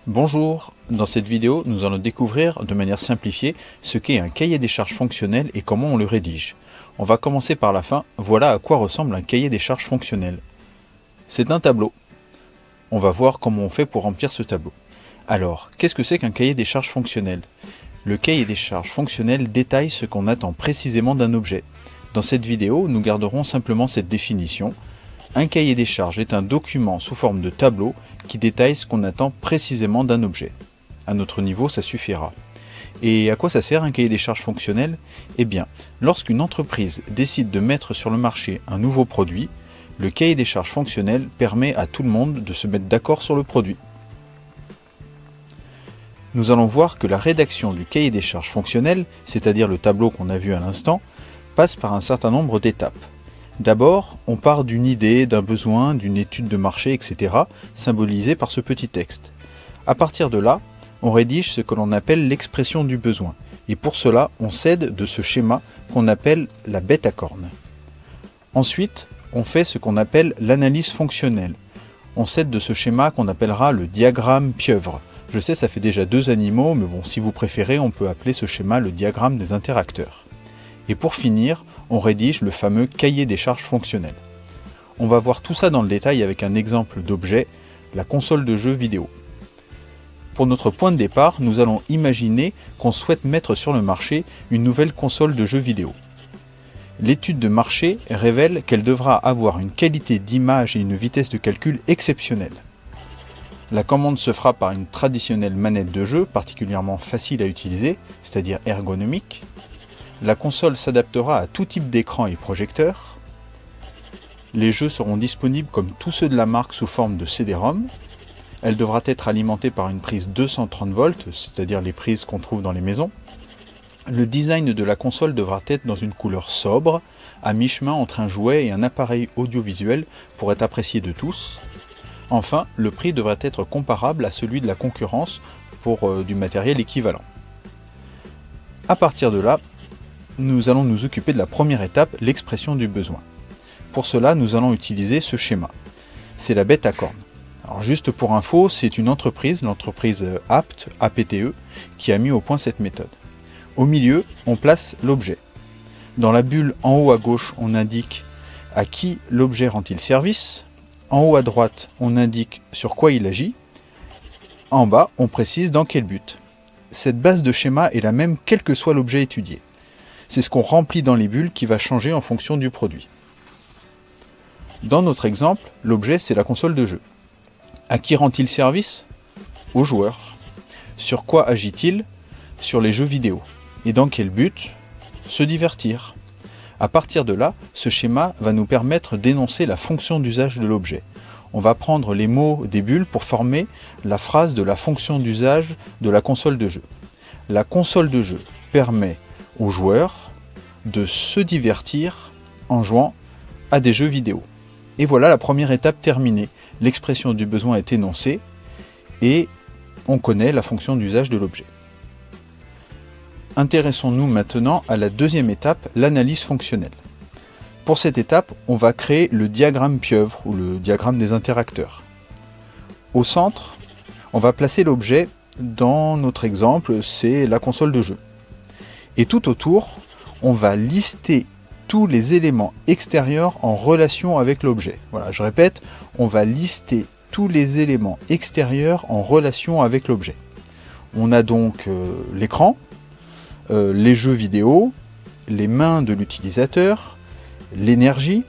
Bonjour, dans cette vidéo, nous allons découvrir de manière simplifiée ce qu'est un cahier des charges fonctionnel et comment on le rédige. On va commencer par la fin, voilà à quoi ressemble un cahier des charges fonctionnel. C'est un tableau. On va voir comment on fait pour remplir ce tableau. Alors, qu'est-ce que c'est qu'un cahier des charges fonctionnel? Le cahier des charges fonctionnel détaille ce qu'on attend précisément d'un objet. Dans cette vidéo, nous garderons simplement cette définition. Un cahier des charges est un document sous forme de tableau qui détaille ce qu'on attend précisément d'un objet. À notre niveau, ça suffira. Et à quoi ça sert un cahier des charges fonctionnel? Eh bien, lorsqu'une entreprise décide de mettre sur le marché un nouveau produit, le cahier des charges fonctionnel permet à tout le monde de se mettre d'accord sur le produit. Nous allons voir que la rédaction du cahier des charges fonctionnel, c'est-à-dire le tableau qu'on a vu à l'instant, passe par un certain nombre d'étapes. D'abord, on part d'une idée, d'un besoin, d'une étude de marché, etc., symbolisée par ce petit texte. À partir de là, on rédige ce que l'on appelle l'expression du besoin, et pour cela, on s'aide de ce schéma qu'on appelle la bête à cornes. Ensuite, on fait ce qu'on appelle l'analyse fonctionnelle. On s'aide de ce schéma qu'on appellera le diagramme pieuvre. Je sais, ça fait déjà deux animaux, mais bon, si vous préférez, on peut appeler ce schéma le diagramme des interacteurs. Et pour finir, on rédige le fameux cahier des charges fonctionnel. On va voir tout ça dans le détail avec un exemple d'objet, la console de jeu vidéo. Pour notre point de départ, nous allons imaginer qu'on souhaite mettre sur le marché une nouvelle console de jeu vidéo. L'étude de marché révèle qu'elle devra avoir une qualité d'image et une vitesse de calcul exceptionnelle. La commande se fera par une traditionnelle manette de jeu, particulièrement facile à utiliser, c'est-à-dire ergonomique. La console s'adaptera à tout type d'écran et projecteur. Les jeux seront disponibles comme tous ceux de la marque sous forme de CD-ROM. Elle devra être alimentée par une prise 230 volts, c'est-à-dire les prises qu'on trouve dans les maisons. Le design de la console devra être dans une couleur sobre, à mi-chemin entre un jouet et un appareil audiovisuel pour être apprécié de tous. Enfin, le prix devrait être comparable à celui de la concurrence pour du matériel équivalent. À partir de là, nous allons nous occuper de la première étape, l'expression du besoin. Pour cela, nous allons utiliser ce schéma. C'est la bête à cornes. Alors juste pour info, c'est une entreprise, l'entreprise APT, APTE, qui a mis au point cette méthode. Au milieu, on place l'objet. Dans la bulle en haut à gauche, on indique à qui l'objet rend-il service. En haut à droite, on indique sur quoi il agit. En bas, on précise dans quel but. Cette base de schéma est la même quel que soit l'objet étudié. C'est ce qu'on remplit dans les bulles qui va changer en fonction du produit. Dans notre exemple, l'objet c'est la console de jeu. À qui rend-il service? Aux joueurs. Sur quoi agit-il? Sur les jeux vidéo. Et dans quel but? Se divertir. À partir de là, ce schéma va nous permettre d'énoncer la fonction d'usage de l'objet. On va prendre les mots des bulles pour former la phrase de la fonction d'usage de la console de jeu. La console de jeu permet aux joueurs de se divertir en jouant à des jeux vidéo. Et voilà la première étape terminée. L'expression du besoin est énoncée et on connaît la fonction d'usage de l'objet. Intéressons-nous maintenant à la deuxième étape, l'analyse fonctionnelle. Pour cette étape, on va créer le diagramme pieuvre ou le diagramme des interacteurs. Au centre, on va placer l'objet, dans notre exemple, c'est la console de jeu. Et tout autour, on va lister tous les éléments extérieurs en relation avec l'objet. Voilà, je répète, on va lister tous les éléments extérieurs en relation avec l'objet. On a donc l'écran, les jeux vidéo, les mains de l'utilisateur, l'énergie,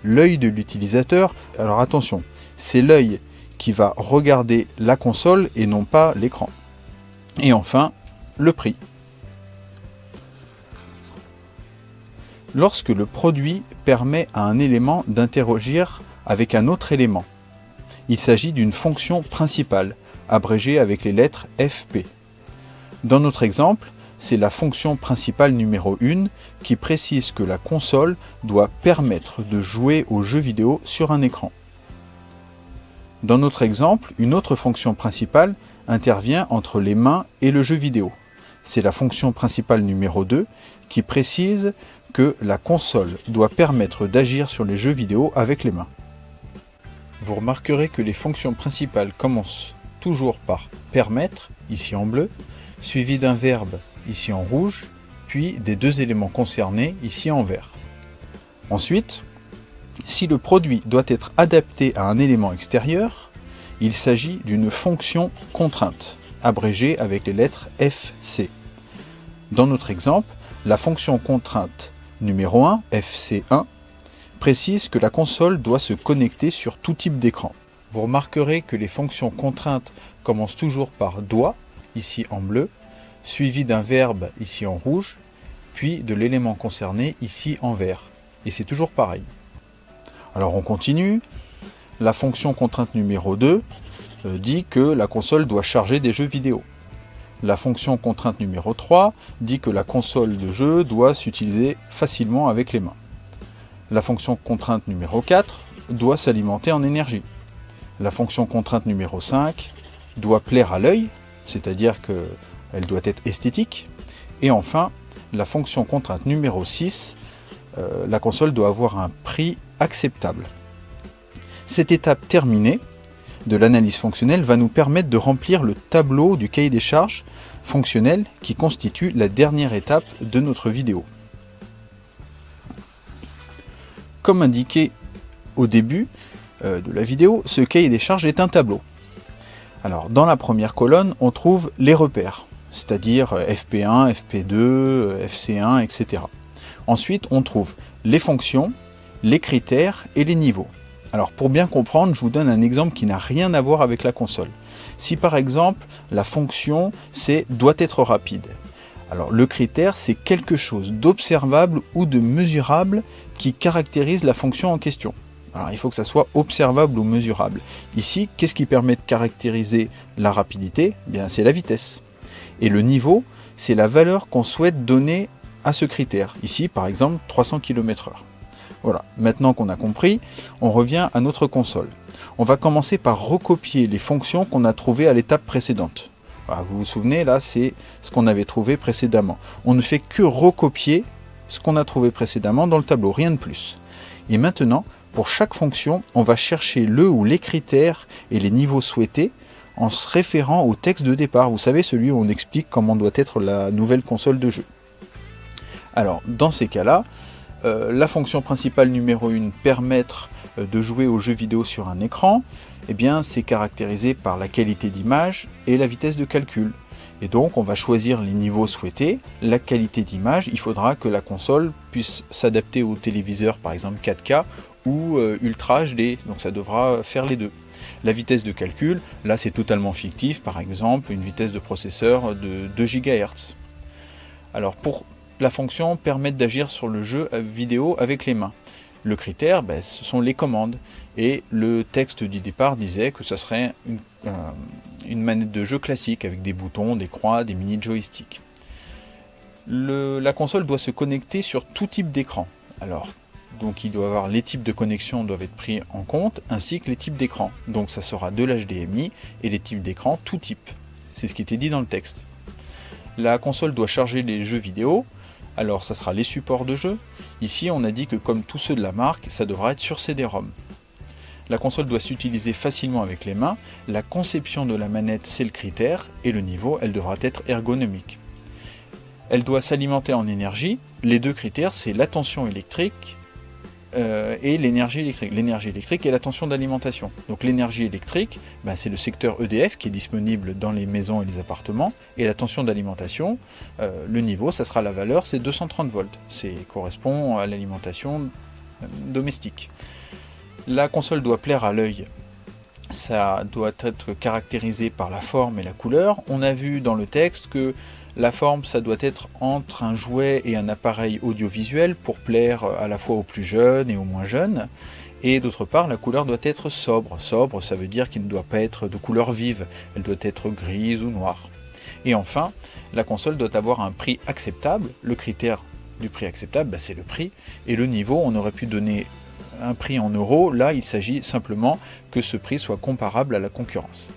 l'œil de l'utilisateur. Alors attention, c'est l'œil qui va regarder la console et non pas l'écran. Et enfin, le prix. Lorsque le produit permet à un élément d'interagir avec un autre élément, il s'agit d'une fonction principale, abrégée avec les lettres FP. Dans notre exemple, c'est la fonction principale numéro 1 qui précise que la console doit permettre de jouer aux jeux vidéo sur un écran. Dans notre exemple, une autre fonction principale intervient entre les mains et le jeu vidéo. C'est la fonction principale numéro 2 qui précise que la console doit permettre d'agir sur les jeux vidéo avec les mains. Vous remarquerez que les fonctions principales commencent toujours par permettre, ici en bleu, suivi d'un verbe, ici en rouge, puis des deux éléments concernés, ici en vert. Ensuite, si le produit doit être adapté à un élément extérieur, il s'agit d'une fonction contrainte, abrégée avec les lettres FC. Dans notre exemple, la fonction contrainte numéro 1, FC1, précise que la console doit se connecter sur tout type d'écran. Vous remarquerez que les fonctions contraintes commencent toujours par doit, ici en bleu, suivi d'un verbe, ici en rouge, puis de l'élément concerné, ici en vert. Et c'est toujours pareil. Alors on continue. La fonction contrainte numéro 2 dit que la console doit charger des jeux vidéo. La fonction contrainte numéro 3 dit que la console de jeu doit s'utiliser facilement avec les mains. La fonction contrainte numéro 4 doit s'alimenter en énergie. La fonction contrainte numéro 5 doit plaire à l'œil, c'est-à-dire qu'elle doit être esthétique. Et enfin, la fonction contrainte numéro 6, la console doit avoir un prix acceptable. Cette étape terminée de l'analyse fonctionnelle va nous permettre de remplir le tableau du cahier des charges fonctionnel qui constitue la dernière étape de notre vidéo. Comme indiqué au début de la vidéo, ce cahier des charges est un tableau. Alors, dans la première colonne, on trouve les repères, c'est-à-dire FP1, FP2, FC1, etc. Ensuite, on trouve les fonctions, les critères et les niveaux. Alors, pour bien comprendre, je vous donne un exemple qui n'a rien à voir avec la console. Si par exemple, la fonction, c'est doit être rapide. Alors, le critère, c'est quelque chose d'observable ou de mesurable qui caractérise la fonction en question. Alors, il faut que ça soit observable ou mesurable. Ici, qu'est-ce qui permet de caractériser la rapidité ? Eh bien, c'est la vitesse. Et le niveau, c'est la valeur qu'on souhaite donner à ce critère. Ici, par exemple, 300 km/h. Voilà, maintenant qu'on a compris, on revient à notre console. On va commencer par recopier les fonctions qu'on a trouvées à l'étape précédente. Voilà, vous vous souvenez, là, c'est ce qu'on avait trouvé précédemment. On ne fait que recopier ce qu'on a trouvé précédemment dans le tableau, rien de plus. Et maintenant, pour chaque fonction, on va chercher le ou les critères et les niveaux souhaités en se référant au texte de départ. Vous savez, celui où on explique comment doit être la nouvelle console de jeu. Alors, dans ces cas-là, la fonction principale numéro 1, permettre de jouer aux jeux vidéo sur un écran, eh bien, c'est caractérisé par la qualité d'image et la vitesse de calcul. Et donc, on va choisir les niveaux souhaités. La qualité d'image, il faudra que la console puisse s'adapter au téléviseur, par exemple 4K ou Ultra HD, donc ça devra faire les deux. La vitesse de calcul, là c'est totalement fictif, par exemple une vitesse de processeur de 2 GHz. Alors pour la fonction permettre d'agir sur le jeu vidéo avec les mains. Le critère, ce sont les commandes. Et le texte du départ disait que ce serait une manette de jeu classique avec des boutons, des croix, des mini joysticks. La console doit se connecter sur tout type d'écran. Alors, donc il doit avoir les types de connexion doivent être pris en compte, ainsi que les types d'écran. Donc ça sera de l'HDMI et les types d'écran tout type. C'est ce qui était dit dans le texte. La console doit charger les jeux vidéo. Alors ça sera les supports de jeu. Ici on a dit que comme tous ceux de la marque, ça devra être sur CD-ROM. La console doit s'utiliser facilement avec les mains. La conception de la manette, c'est le critère. Et le niveau, elle devra être ergonomique. Elle doit s'alimenter en énergie. Les deux critères, c'est la tension électrique et l'énergie électrique. L'énergie électrique et la tension d'alimentation. Donc l'énergie électrique, c'est le secteur EDF qui est disponible dans les maisons et les appartements. Et la tension d'alimentation, le niveau, ça sera la valeur, c'est 230 volts. Ça correspond à l'alimentation domestique. La console doit plaire à l'œil. Ça doit être caractérisé par la forme et la couleur. On a vu dans le texte que la forme, ça doit être entre un jouet et un appareil audiovisuel pour plaire à la fois aux plus jeunes et aux moins jeunes. Et d'autre part, la couleur doit être sobre. Sobre, ça veut dire qu'il ne doit pas être de couleur vive. Elle doit être grise ou noire. Et enfin, la console doit avoir un prix acceptable. Le critère du prix acceptable, c'est le prix. Et le niveau, on aurait pu donner un prix en euros. Là, il s'agit simplement que ce prix soit comparable à la concurrence.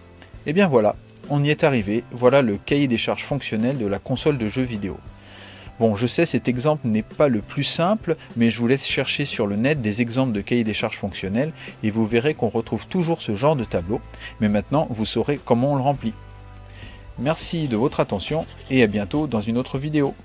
Et bien voilà. On y est arrivé, voilà le cahier des charges fonctionnel de la console de jeux vidéo. Bon, je sais, cet exemple n'est pas le plus simple, mais je vous laisse chercher sur le net des exemples de cahiers des charges fonctionnels et vous verrez qu'on retrouve toujours ce genre de tableau, mais maintenant vous saurez comment on le remplit. Merci de votre attention et à bientôt dans une autre vidéo.